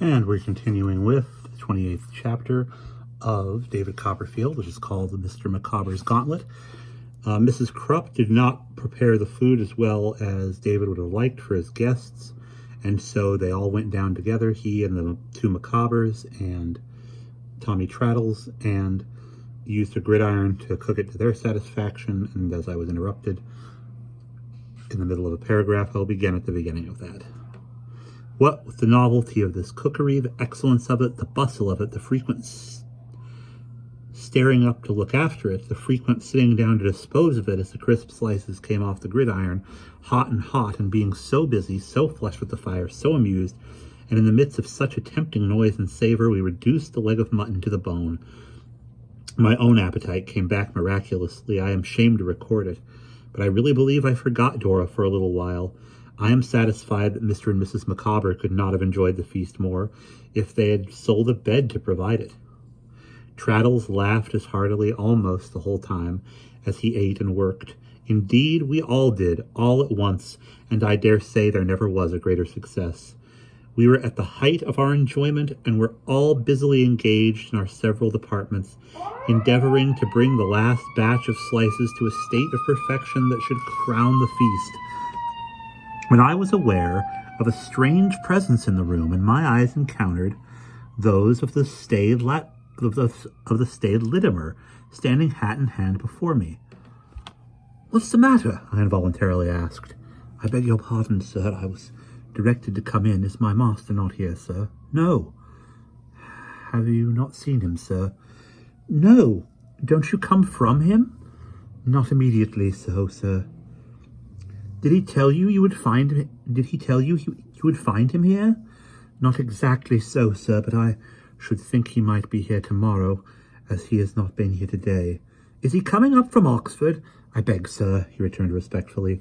And we're continuing with the 28th chapter of David Copperfield, which is called Mr. Micawber's Gauntlet. Mrs. Krupp did not prepare the food as well as David would have liked for his guests, and so they all went down together, he and the two Micawbers and Tommy Traddles, and used a gridiron to cook it to their satisfaction. And as I was interrupted in the middle of a paragraph, I'll begin at the beginning of that. What with the novelty of this cookery, the excellence of it, the bustle of it, the frequent staring up to look after it, the frequent sitting down to dispose of it as the crisp slices came off the gridiron, hot, and being so busy, so flushed with the fire, so amused, and in the midst of such a tempting noise and savor, we reduced the leg of mutton to the bone. My own appetite came back miraculously. I am ashamed to record it, but I really believe I forgot Dora for a little while. I am satisfied that Mr. and Mrs. Micawber could not have enjoyed the feast more if they had sold a bed to provide it. Traddles laughed as heartily almost the whole time as he ate and worked. Indeed, we all did, all at once, and I dare say there never was a greater success. We were at the height of our enjoyment, and were all busily engaged in our several departments, endeavoring to bring the last batch of slices to a state of perfection that should crown the feast, when I was aware of a strange presence in the room, and my eyes encountered those of the staid Litimer, standing hat in hand before me. "What's the matter?" I involuntarily asked. "I beg your pardon, sir. I was directed to come in. Is my master not here, sir?" "No." "Have you not seen him, sir?" "No. Don't you come from him?" "Not immediately so, sir." Did he tell you you would find him? Did he tell you you would find him here?" "Not exactly so, sir, but I should think he might be here tomorrow, as he has not been here today." "Is he coming up from Oxford?" "I beg, sir," he returned respectfully,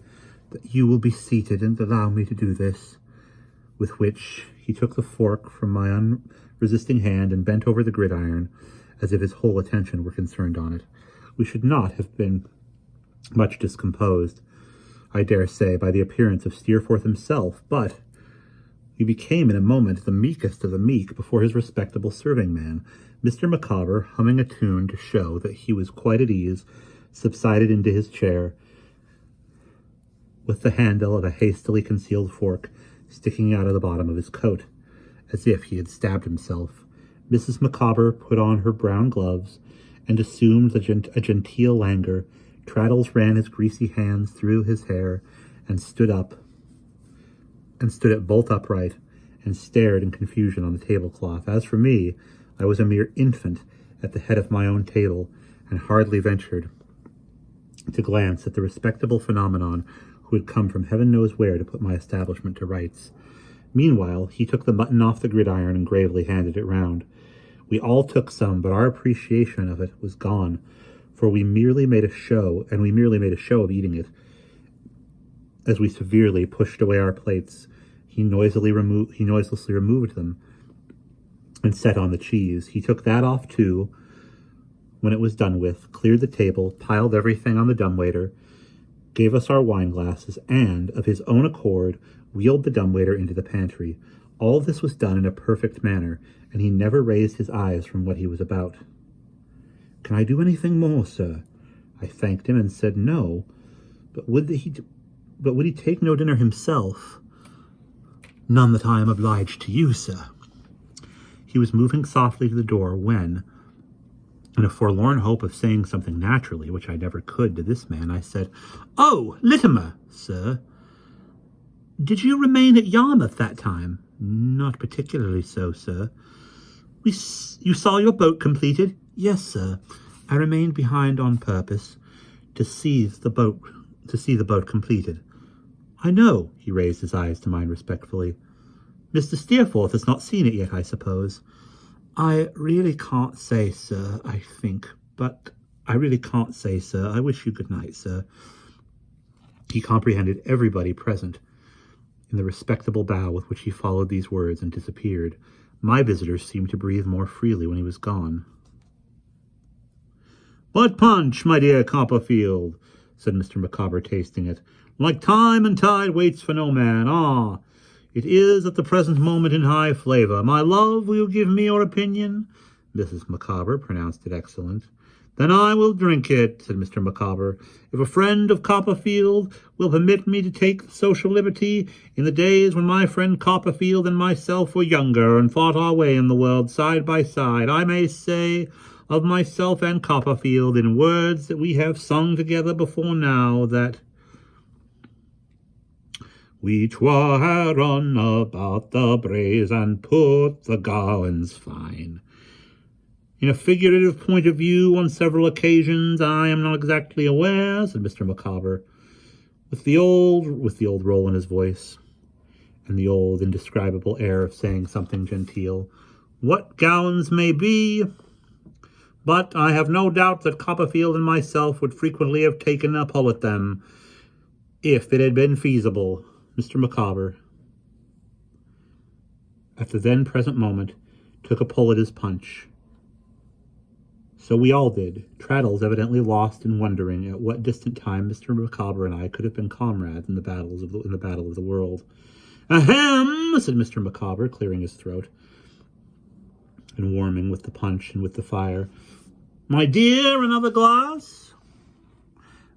"that you will be seated and allow me to do this." With which he took the fork from my unresisting hand and bent over the gridiron, as if his whole attention were concerned on it. We should not have been much discomposed, I dare say, by the appearance of Steerforth himself, but he became in a moment the meekest of the meek before his respectable serving-man. Mr. Micawber, humming a tune to show that he was quite at ease, subsided into his chair, with the handle of a hastily concealed fork sticking out of the bottom of his coat, as if he had stabbed himself. Mrs. Micawber put on her brown gloves, and assumed a genteel languor. Traddles ran his greasy hands through his hair, and stood it bolt upright, and stared in confusion on the tablecloth. As for me, I was a mere infant at the head of my own table, and hardly ventured to glance at the respectable phenomenon who had come from heaven knows where to put my establishment to rights. Meanwhile, he took the mutton off the gridiron and gravely handed it round. We all took some, but our appreciation of it was gone, for we merely made a show of eating it. As we severely pushed away our plates, he noiselessly removed them and set on the cheese. He took that off too when it was done with, cleared the table, piled everything on the dumbwaiter, gave us our wine glasses, and, of his own accord, wheeled the dumbwaiter into the pantry. All this was done in a perfect manner, and he never raised his eyes from what he was about. "Can I do anything more, sir?" I thanked him and said no, but would he take no dinner himself? "None that I am obliged to you, sir." He was moving softly to the door when, in a forlorn hope of saying something naturally, which I never could to this man, I said, "Oh, Litimer, sir. Did you remain at Yarmouth that time?" "Not particularly so, sir." You saw your boat completed?" "Yes, sir. I remained behind on purpose to see the boat completed." "I know." He raised his eyes to mine respectfully. "Mr. Steerforth has not seen it yet, I suppose?" "I really can't say, sir, I think. But I really can't say, sir. I wish you good night, sir." He comprehended everybody present in the respectable bow with which he followed these words and disappeared. My visitors seemed to breathe more freely when he was gone. "What punch, my dear Copperfield?" said Mr. Micawber, tasting it. "Like time and tide waits for no man. Ah, It is at the present moment in high flavour. My love, will you give me your opinion? Mrs. Micawber pronounced it excellent. Then I will drink it, said Mr. Micawber. If a friend of Copperfield will permit me to take the social liberty, in the days when my friend Copperfield and myself were younger and fought our way in the world side by side, I may say of myself and Copperfield, in words that we have sung together before now, that we twa hae run about the braes and put the gowans fine. In a figurative point of view, on several occasions, I am not exactly aware, said Mr. Micawber, with the old roll in his voice, and the old indescribable air of saying something genteel, what gowns may be, but I have no doubt that Copperfield and myself would frequently have taken a pull at them, if it had been feasible. Mr. Micawber, at the then present moment, took a pull at his punch. So we all did, Traddles evidently lost in wondering at what distant time Mr. Micawber and I could have been comrades in the battle of the world. Ahem, said Mr. Micawber, clearing his throat and warming with the punch and with the fire. My dear, another glass?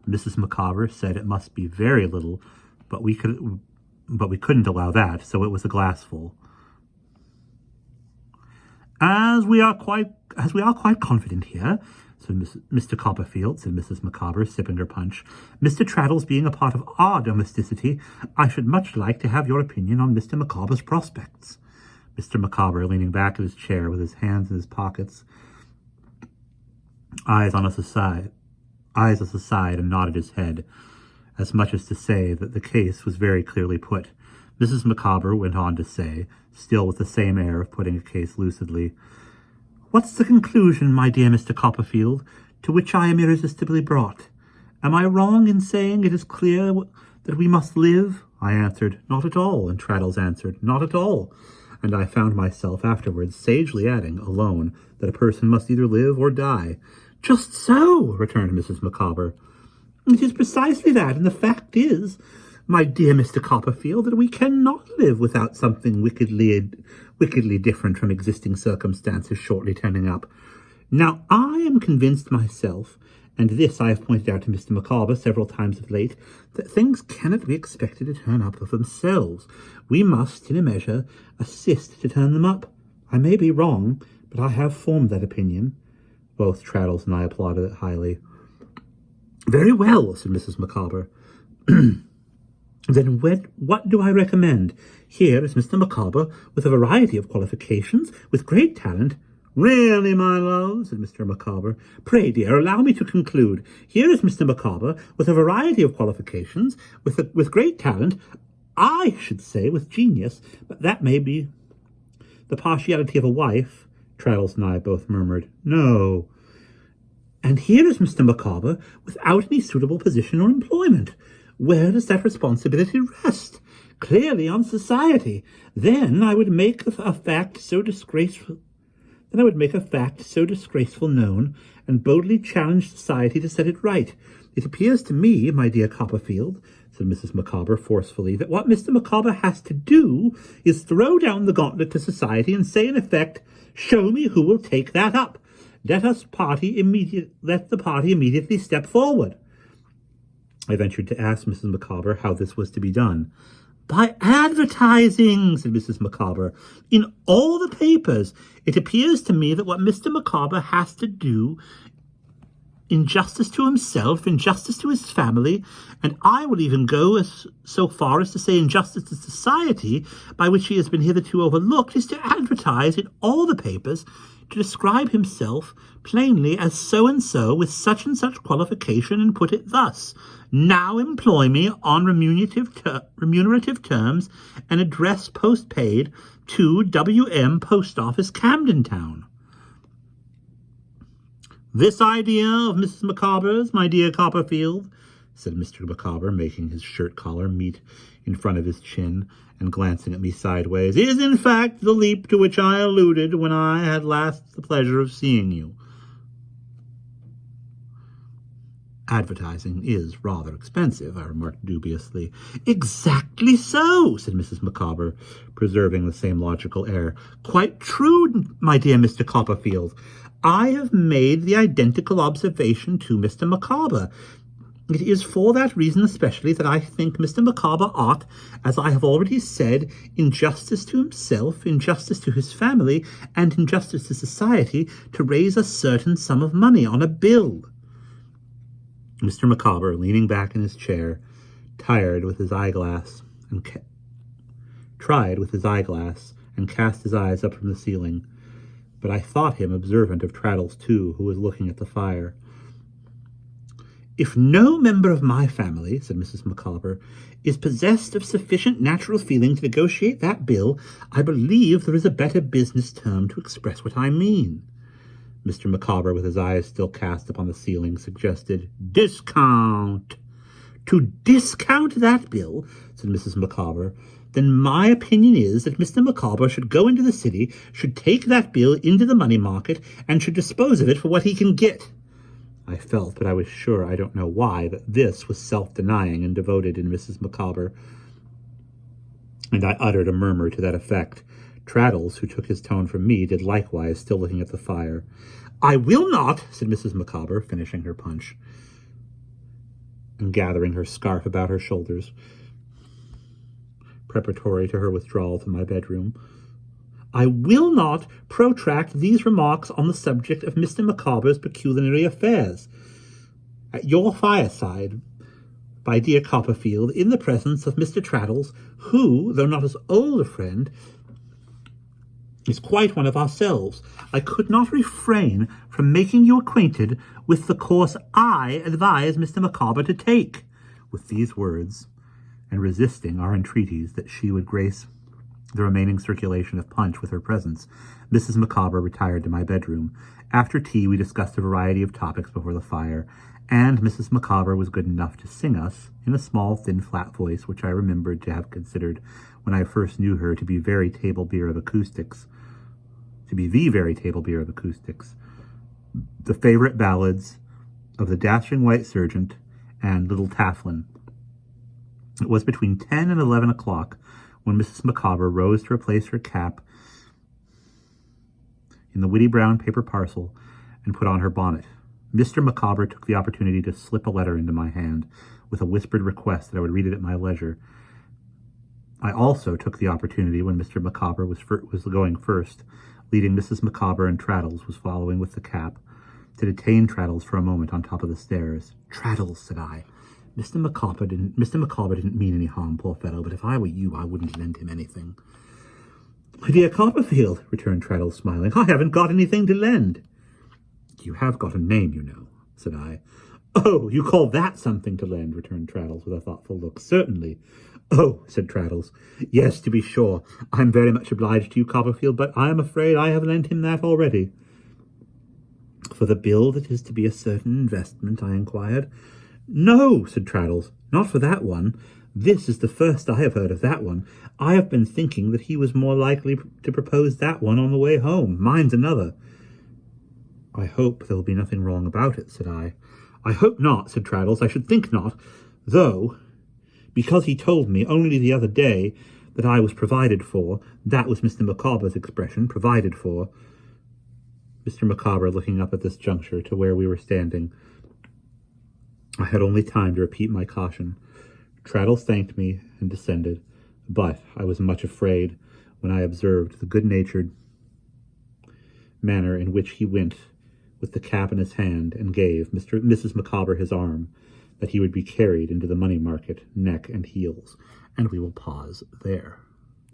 Mrs. Micawber said it must be very little, but we couldn't allow that, so it was a glassful. As we are quite confident here, said Mr. Copperfield, said Mrs. Micawber, sipping her punch, Mr. Traddles being a part of our domesticity, I should much like to have your opinion on Mr. Micawber's prospects. Mr. Micawber, leaning back in his chair with his hands in his pockets, eyes at the side, and nodded his head, as much as to say that the case was very clearly put. Mrs. Micawber went on to say, still with the same air of putting a case lucidly, What's the conclusion, my dear Mr. Copperfield, to which I am irresistibly brought? Am I wrong in saying it is clear that we must live? I answered, Not at all, and Traddles answered, Not at all. And I found myself afterwards sagely adding, alone, that a person must either live or die. Just so, returned Mrs. Micawber. It is precisely that, and the fact is, my dear Mr. Copperfield, that we cannot live without something wickedly different from existing circumstances shortly turning up. Now, I am convinced myself, and this I have pointed out to Mr. Micawber several times of late, that things cannot be expected to turn up of themselves. We must, in a measure, assist to turn them up. I may be wrong, but I have formed that opinion. Both Traddles and I applauded it highly. Very well, said Mrs. Micawber. Then what do I recommend? Here is Mr. Micawber, with a variety of qualifications, with great talent. Really, my love, said Mr. Micawber. Pray, dear, allow me to conclude. Here is Mr. Micawber, with a variety of qualifications, with great talent, I should say with genius, but that may be the partiality of a wife. Traddles and I both murmured, No. And here is Mr. Micawber, without any suitable position or employment. Where does that responsibility rest? Clearly on society. Then I would make a fact so disgraceful known, and boldly challenge society to set it right. It appears to me, my dear Copperfield, said Mrs. Micawber forcefully, that what Mr. Micawber has to do is throw down the gauntlet to society and say in effect, show me who will take that up. Let the party immediately step forward. I ventured to ask Mrs. Micawber how this was to be done. By advertising, said Mrs. Micawber, in all the papers. It appears to me that what Mr. Micawber has to do, in justice to himself, in justice to his family, and I will even go so far as to say in justice to society, by which he has been hitherto overlooked, is to advertise in all the papers, to describe himself plainly as so-and-so with such and such qualification, and put it thus. Now employ me on remunerative terms, and address post-paid to W.M. Post Office, Camden Town. This idea of Mrs. Micawber's, my dear Copperfield, said Mr. Micawber, making his shirt collar meet in front of his chin and glancing at me sideways, is in fact the leap to which I alluded when I had last the pleasure of seeing you. Advertising is rather expensive, I remarked dubiously. Exactly so, said Mrs. Micawber, preserving the same logical air. Quite true, my dear Mr. Copperfield. I have made the identical observation to Mr. Micawber. It is for that reason especially that I think Mr. Micawber ought, as I have already said, in justice to himself, in justice to his family, and in justice to society, to raise a certain sum of money on a bill. Mr. Micawber, leaning back in his chair, tried with his eyeglass and cast his eyes up from the ceiling, but I thought him observant of Traddles too, who was looking at the fire. If no member of my family, said Mrs. Micawber, is possessed of sufficient natural feeling to negotiate that bill, I believe there is a better business term to express what I mean. Mr. Micawber, with his eyes still cast upon the ceiling, suggested, discount. To discount that bill, said Mrs. Micawber, then my opinion is that Mr. Micawber should go into the city, should take that bill into the money market, and should dispose of it for what he can get. I felt, but I was sure, I don't know why, that this was self-denying and devoted in Mrs. Micawber, and I uttered a murmur to that effect. Traddles, who took his tone from me, did likewise, still looking at the fire. I will not, said Mrs. Micawber, finishing her punch, and gathering her scarf about her shoulders, preparatory to her withdrawal to my bedroom. I will not protract these remarks on the subject of Mr. Micawber's pecuniary affairs. At your fireside, my dear Copperfield, in the presence of Mr. Traddles, who, though not as old a friend, is quite one of ourselves, I could not refrain from making you acquainted with the course I advise Mr. Micawber to take. With these words, and resisting our entreaties that she would grace the remaining circulation of punch with her presence, Mrs. Micawber retired to my bedroom. After tea we discussed a variety of topics before the fire, and Mrs. Micawber was good enough to sing us, in a small, thin, flat voice, which I remembered to have considered, when I first knew her, to be the very table beer of acoustics, the favourite ballads of the Dashing White Sergeant and Little Tafflin. It was between 10 and 11 o'clock when Mrs. Micawber rose to replace her cap in the witty brown paper parcel and put on her bonnet. Mr. Micawber took the opportunity to slip a letter into my hand, with a whispered request that I would read it at my leisure. I also took the opportunity, when Mr. Micawber was going first, leading Mrs. Micawber, and Traddles was following with the cap, to detain Traddles for a moment on top of the stairs. Traddles, said I, Mr. Micawber didn't mean any harm, poor fellow, but if I were you, I wouldn't lend him anything. My dear Copperfield, returned Traddles, smiling, I haven't got anything to lend. You have got a name, you know, said I. Oh, you call that something to lend, returned Traddles with a thoughtful look. Certainly. Oh, said Traddles. Yes, to be sure. I'm very much obliged to you, Copperfield, but I am afraid I have lent him that already. For the bill that is to be a certain investment, I inquired. No, said Traddles, not for that one. This is the first I have heard of that one. I have been thinking that he was more likely to propose that one on the way home. Mine's another. I hope there will be nothing wrong about it, said I. I hope not, said Traddles. I should think not, though, because he told me only the other day that I was provided for. That was Mr. Micawber's expression, provided for. Mr. Micawber, looking up at this juncture to where we were standing, I had only time to repeat my caution. Traddles thanked me and descended, but I was much afraid when I observed the good-natured manner in which he went with the cap in his hand and gave Mrs. Micawber his arm, that he would be carried into the money market, neck and heels. And we will pause there.